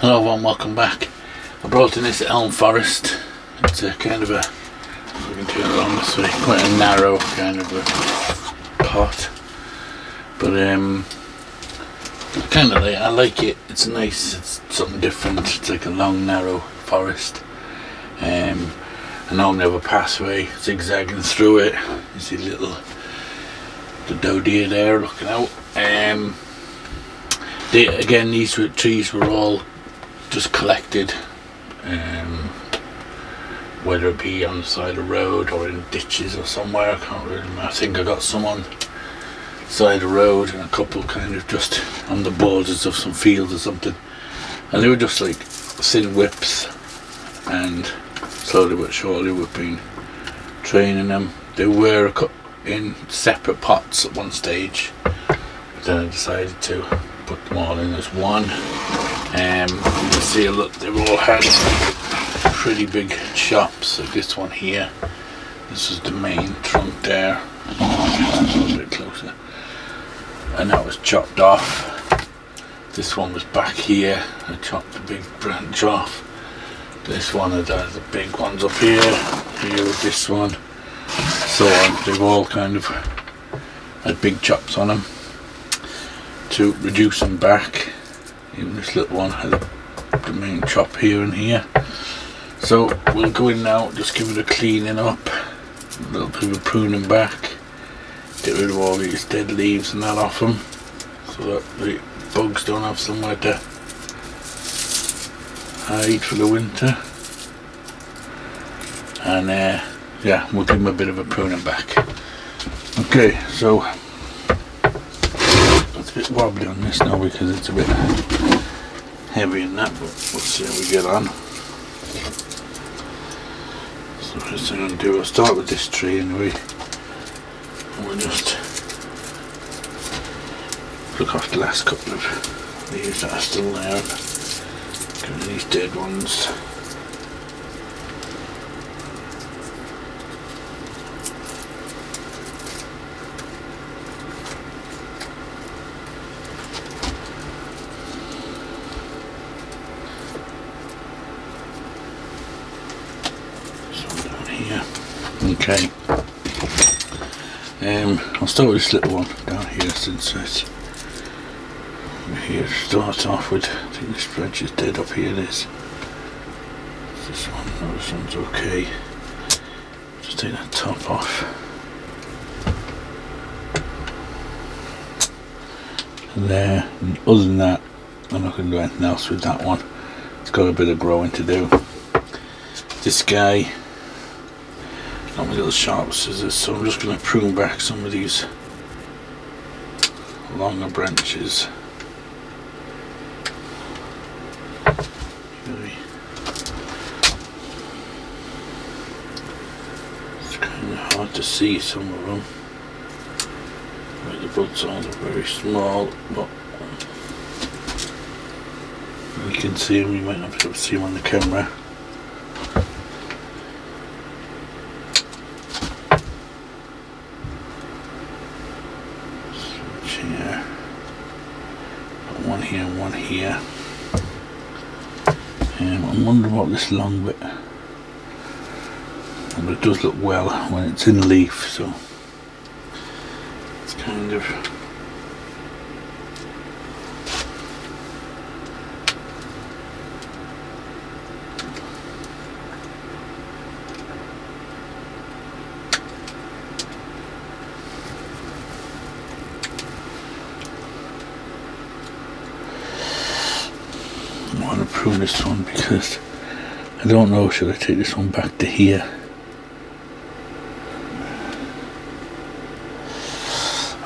Hello everyone, welcome back. I brought in this elm forest. It's a kind of a, we can turn it around this way, quite a narrow kind of a pot. But I like it. It's nice. It's something different. It's like a long, narrow forest. I normally have a pathway zigzagging through it. You see the doe deer there looking out. These trees were all just collected, whether it be on the side of the road or in ditches or somewhere. I can't really remember. I think I got some on the side of the road and a couple kind of just on the borders of some fields or something, and they were just like thin whips, and slowly but surely we've been training them. They were in separate pots at one stage, but then I decided to put them all in as one. You can see, look, they've all had pretty big chops, like this one here. This is the main trunk there, a little bit closer, and that was chopped off. This one was back here, I chopped the big branch off. This one had the big ones up here with this one, so on. They've all kind of had big chops on them to reduce them back. Even this little one had the main chop here and here. So we'll go in now, just give it a cleaning up, a little bit of a pruning back, get rid of all these dead leaves and that off them, so that the bugs don't have somewhere to hide for the winter. And yeah, we'll give them a bit of a pruning back. Okay, so it's a bit wobbly on this now because it's a bit heavy in that, but we'll see how we get on. So first thing I'm going to do, I'll start with this tree anyway, and we'll just look off the last couple of leaves that are still there, get rid of these dead ones. Okay, I'll start with this little one down here, since it's here to start off with. I think this branch is dead up here. This one, no, this one's okay. Just take that top off. And there, and other than that, I'm not going to do anything else with that one. It's got a bit of growing to do. This guy, got my little sharp scissors, so I'm just going to prune back some of these longer branches. It's kind of hard to see some of them. Right, the buds are very small, but you can see them. You might not be able to see them on the camera. One here and one here. I'm wondering about this long bit, but it does look well when it's in leaf, so it's kind of I want to prune this one because I don't know, should I take this one back to here?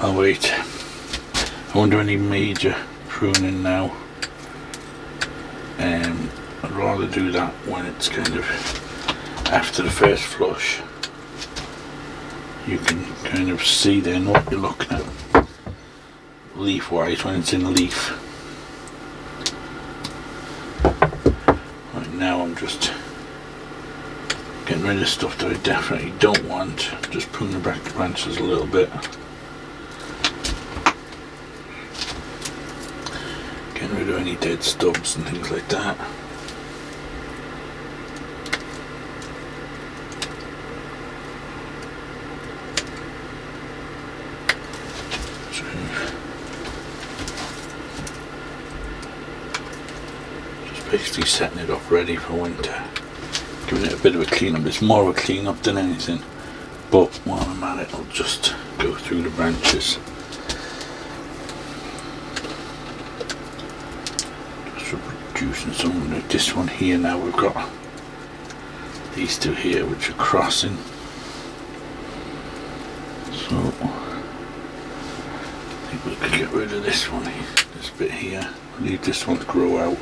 I'll wait. I won't do any major pruning now. I'd rather do that when it's kind of after the first flush. You can kind of see then what you're looking at leaf wise when it's in leaf. Now I'm just getting rid of stuff that I definitely don't want, just pruning back the branches a little bit. Getting getting rid of any dead stubs and things like that. Basically setting it up ready for winter, giving it a bit of a clean up. It's more of a clean up than anything, but while I'm at it I'll just go through the branches, just reducing some. Like this one here, now we've got these two here which are crossing, so I think we could get rid of this one here, this bit here, leave this one to grow out.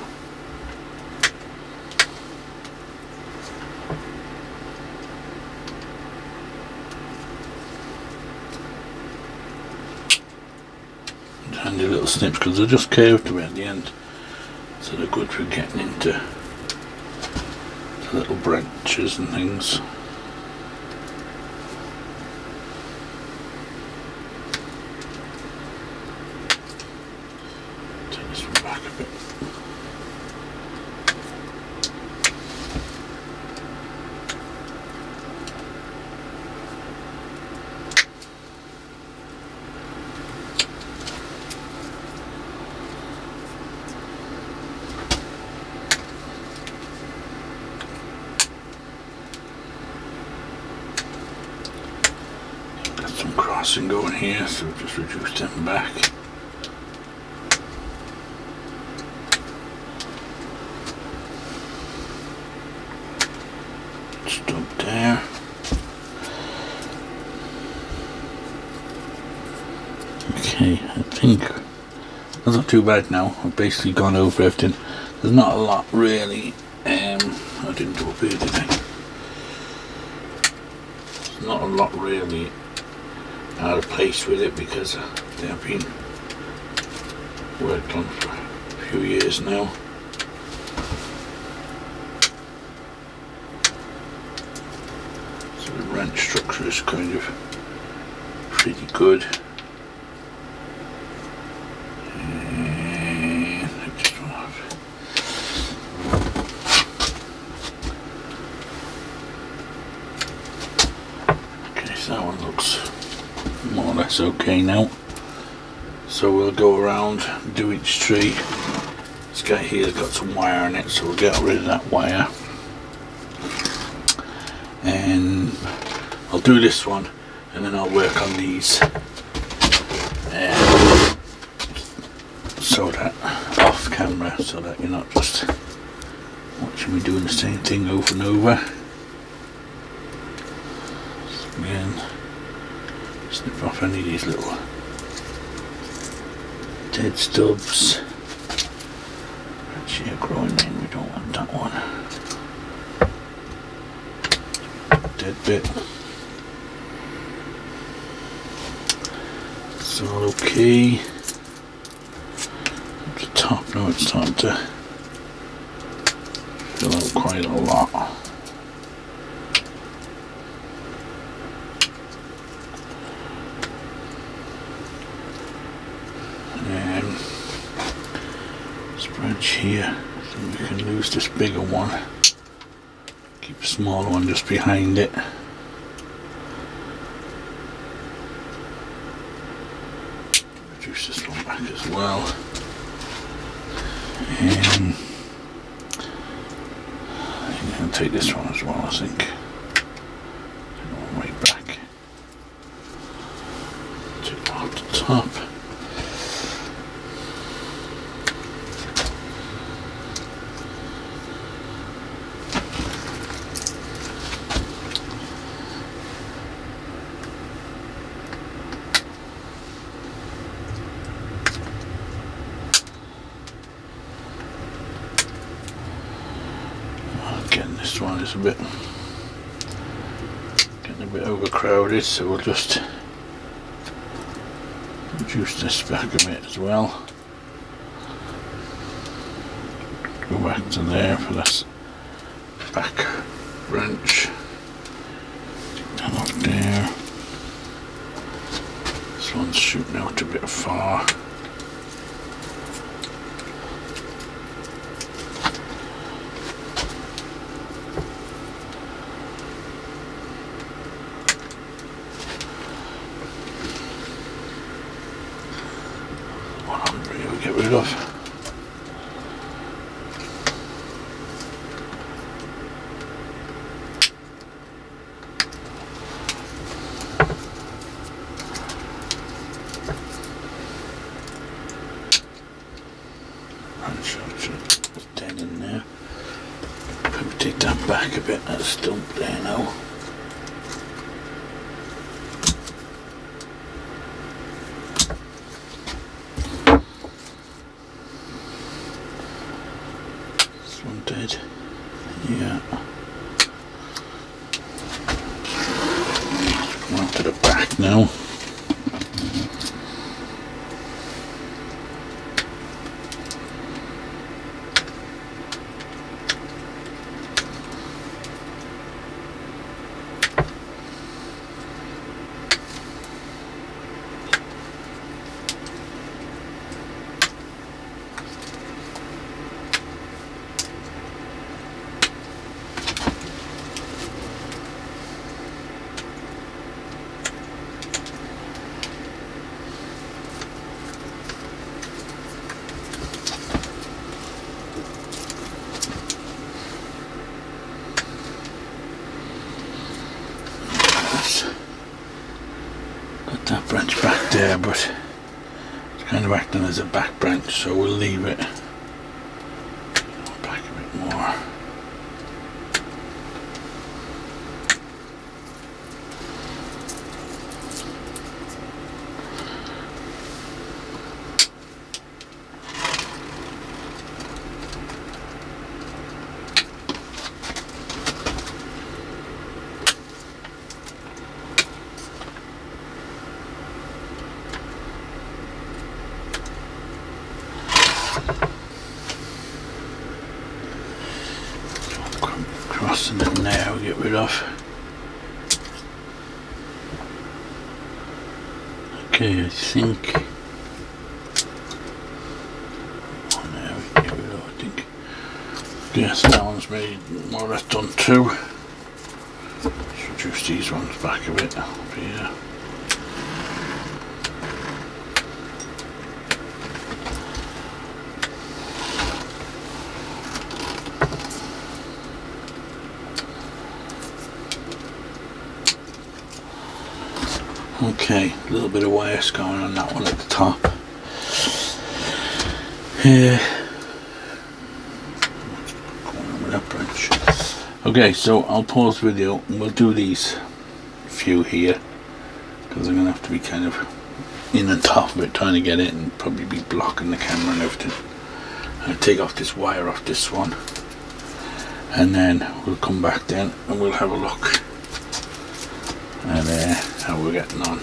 Handy little snips because they're just curved to it at the end, so they're good for getting into the little branches and things. Take this one back a bit. Some crossing going here, so just reduce them back. Stop there. Okay, I think that's not too bad now. I've basically gone over everything. There's not a lot really. I didn't do a beard, did I? There's not a lot really out of place with it because they have been worked on for a few years now. So the wrench structure is kind of pretty good. And I just want to have okay, so that one looks more or less okay now, so we'll go around, do each tree. This guy here's got some wire in it, so we'll get rid of that wire, and I'll do this one and then I'll work on these so that off camera, so that you're not just watching me doing the same thing over and over. So again, snip off any of these little dead stubs. Actually, growing in, we don't want that one. Dead bit. It's all okay. At the top now, it's starting to fill out quite a lot. Here, so we can lose this bigger one, keep the smaller one just behind it. Reduce this one back as well, and I'm going to take this one as well, I think. Take that one right back, take that off the top. This one is getting a bit overcrowded, so we'll just reduce this back a bit as well. Go back to there for this back branch. Take that off there. This one's shooting out a bit far. It's dead in there. Probably take that back a bit, that stump there now. This one dead. Yeah. Come on to the back now. Got that branch back there, but it's kind of acting as a back branch, so we'll leave it back a bit more. Crossing it now, get rid of. Okay, I think. Oh, now we can get rid of, I think. Yes, that one's made more or less done too. Let's reduce these ones back a bit over here. Okay, a little bit of wires going on that one at the top. Yeah. What's going on with that branch? Okay, so I'll pause the video and we'll do these few here because I'm going to have to be kind of in on top of it trying to get it and probably be blocking the camera and everything. I'll take off this wire off this one and then we'll come back then and we'll have a look at how we're getting on.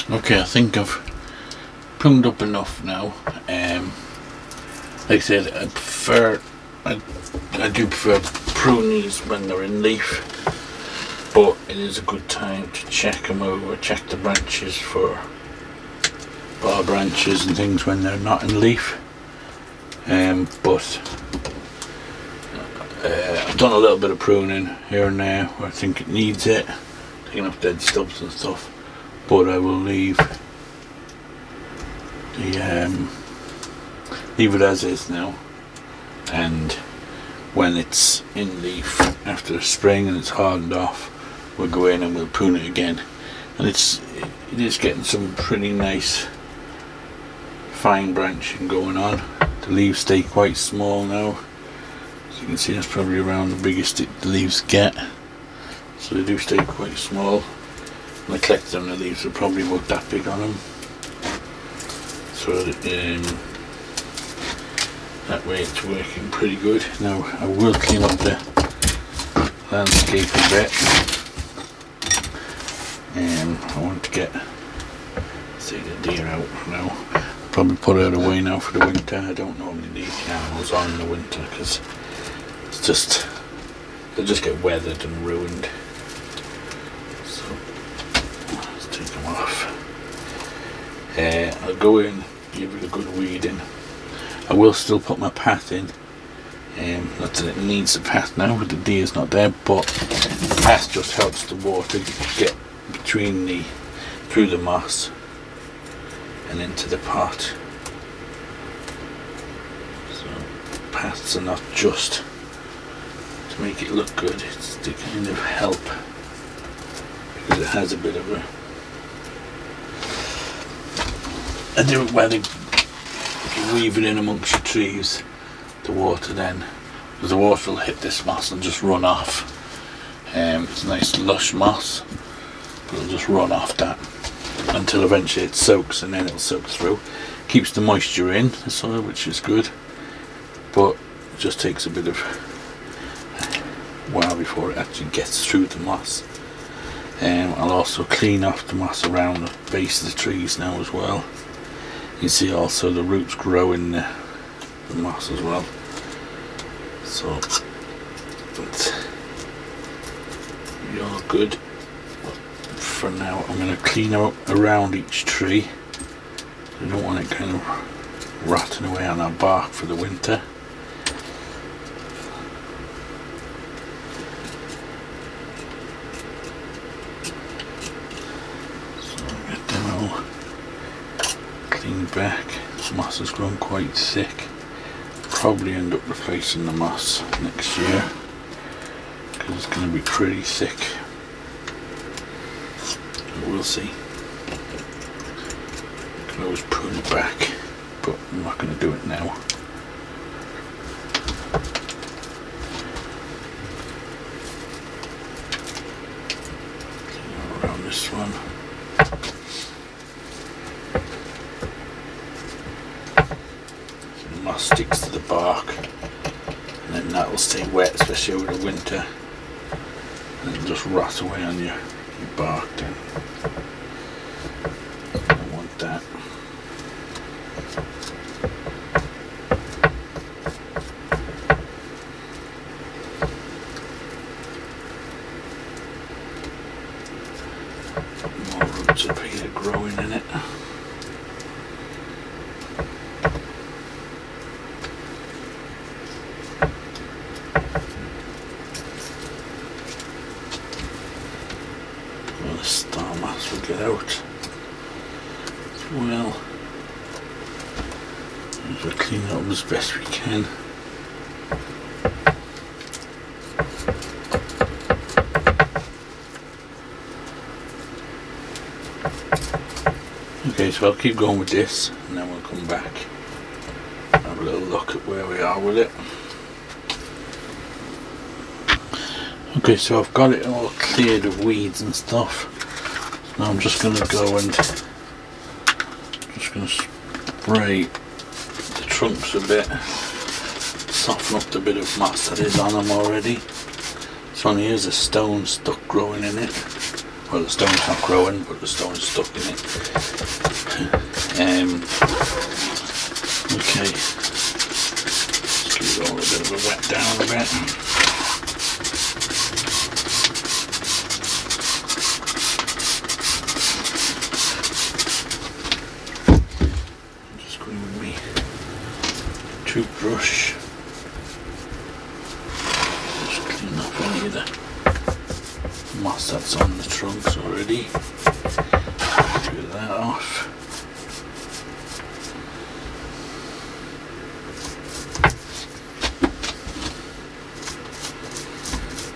Okay, I think I've pruned up enough now. Like I said, I do prefer prune these when they're in leaf, but it is a good time to check them over, check the branches for bar branches and things when they're not in leaf. But I've done a little bit of pruning here and there where I think it needs it, taking off dead stubs and stuff, but I will leave it as is now, and when it's in leaf after the spring and it's hardened off, we'll go in and we'll prune it again. And it is getting some pretty nice fine branching going on. The leaves stay quite small now. As you can see, that's probably around the biggest the leaves get, so they do stay quite small. When I collect them, the leaves are probably about that big on them, so that way it's working pretty good. Now I will clean up the landscape a bit. I want to get the deer out now. Probably put it away now for the winter. I don't normally leave the animals on in the winter because it's just, they'll just get weathered and ruined. So let's take them off. I'll go in, give it a good weeding. I will still put my path in. Not that it needs the path now, but the deer's not there, but the path just helps the water get through the moss and into the pot. So paths are not just to make it look good, it's to kind of help, because it has a bit of a different weathering if you weave it in amongst your trees, the water then, because the water will hit this moss and just run off. It's nice lush moss, but it'll just run off that until eventually it soaks, and then it'll soak through. Keeps the moisture in the soil, which is good, but it just takes a bit of while before it actually gets through the moss. I'll also clean off the moss around the base of the trees now as well. You can see also the roots grow in the moss as well. So it's all good. But for now, I'm going to clean up around each tree. I don't want it kind of rotting away on our bark for the winter. Back. The moss has grown quite thick. Probably end up replacing the moss next year because it's going to be pretty thick. We'll see. I can always prune it back, but I'm not going to do it now. Around this one. Sticks to the bark, and then that will stay wet, especially over the winter, and it'll just rot away on your bark then. I don't want that. More roots up here growing in it. Get out as well. We'll clean it up as best we can. Okay, so I'll keep going with this, and then we'll come back and have a little look at where we are with it. Okay, so I've got it all cleared of weeds and stuff. Now I'm just going to go and spray the trunks a bit, soften up the bit of moss that is on them already. So here's a stone stuck growing in it. Well, the stone's not growing, but the stone's stuck in it. Okay, just give it all a bit of a wet down a bit. Toothbrush, just clean up any of the moss that's on the trunks already. Get that off.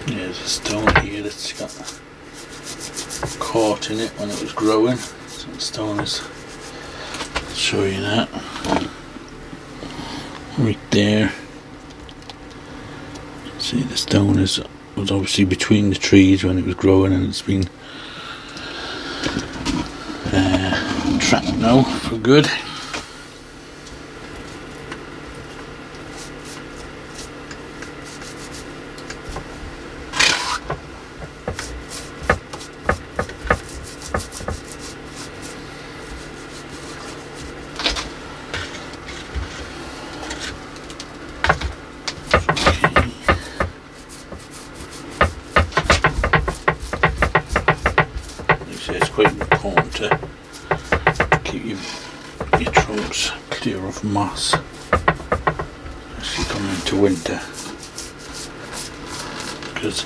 There's a stone here that's got caught in it when it was growing. So the stone is, I'll show you that. Right there. See, the stone was obviously between the trees when it was growing, and it's been trapped now for good. Quite important to keep your trunks clear of moss, especially coming into winter, because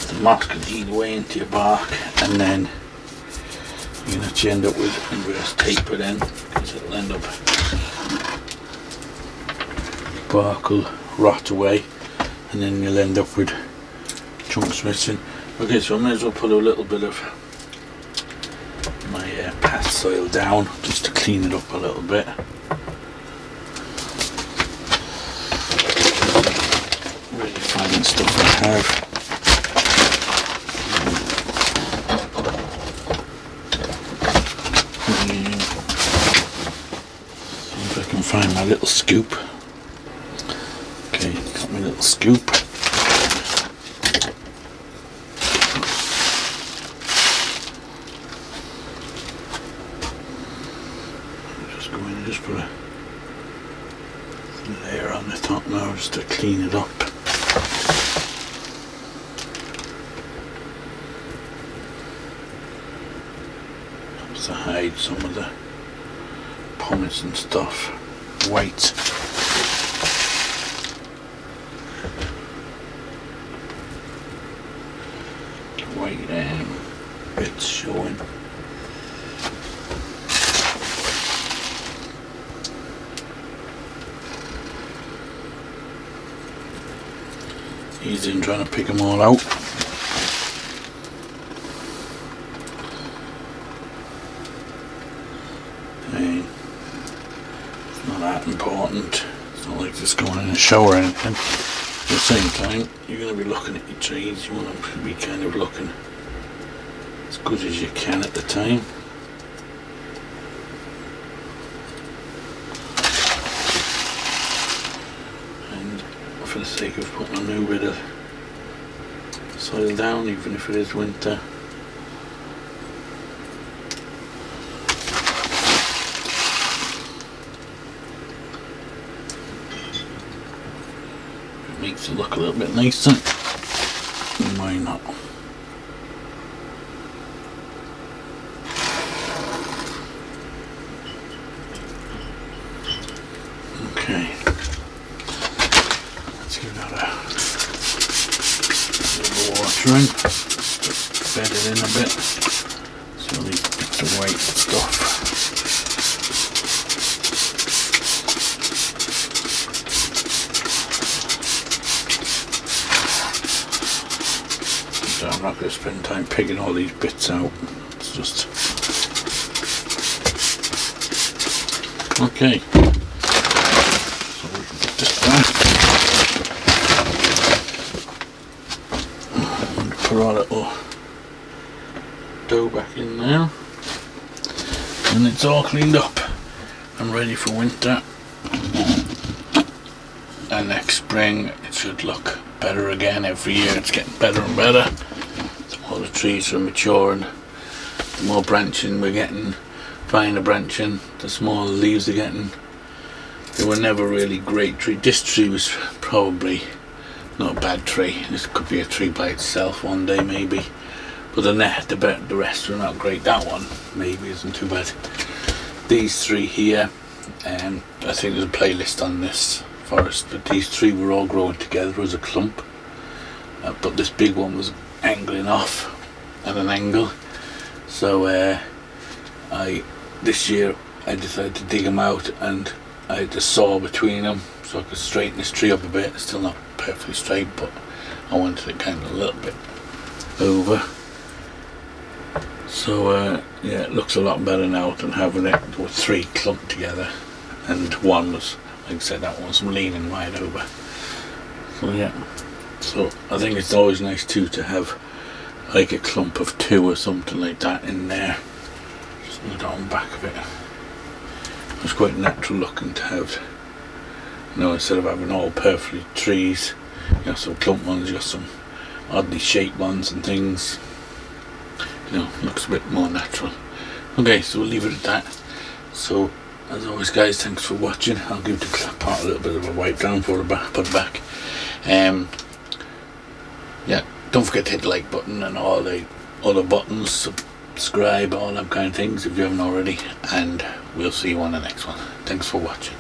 the moss can eat away into your bark, and then you can actually end up with inverse taper then, because it'll end up, your bark will rot away, and then you'll end up with chunks missing. Okay, so I may as well put a little bit of my path soil down just to clean it up a little bit. and stuff I have. See if I can find my little scoop. Okay, got my little scoop. Just go in and just put a layer on the top now just to clean it up. Helps to hide some of the pumice and stuff. White. White bits showing. Easy in trying to pick them all out. Okay. It's not that important. It's not like just going in a shower or anything. At the same time, you're going to be looking at your trees. You want to be kind of looking as good as you can at the time. And for the sake of putting a new bit of soil down, even if it is winter, it makes it look a little bit nicer. Why not? Okay, let's give that a little water in, bed it in a bit. See all these bits of white stuff. So I'm not going to spend time picking all these bits out. It's just okay. So we can put this back and put our little dough back in there, and it's all cleaned up and ready for winter. And next spring it should look better again. Every year it's getting better and better. All the trees are maturing, the more branching we're getting, finer branching, the smaller leaves are getting. They were never really great tree. This tree was probably not a bad tree. This could be a tree by itself one day maybe, but the rest are not great. That one maybe isn't too bad. These three here, I think there's a playlist on this forest, but these three were all growing together as a clump, but this big one was angling off at an angle, so this year I decided to dig them out, and I had a saw between them so I could straighten this tree up a bit. It's still not perfectly straight, but I wanted it kind of a little bit over. So yeah, it looks a lot better now than having it with three clumped together, and one was, like I said, that one was leaning wide over. So yeah, so I think it's always nice too to have like a clump of two or something like that in there, just on the back of it. It's quite natural looking to have, you know, instead of having all perfectly trees, you got some clump ones, you got some oddly shaped ones and things. You know, looks a bit more natural. Okay, so we'll leave it at that. So as always guys, thanks for watching. I'll give the clap part a little bit of a wipe down for the back, put it back. Yeah, don't forget to hit the like button and all the other buttons, subscribe, all them kind of things if you haven't already, and we'll see you on the next one. Thanks for watching.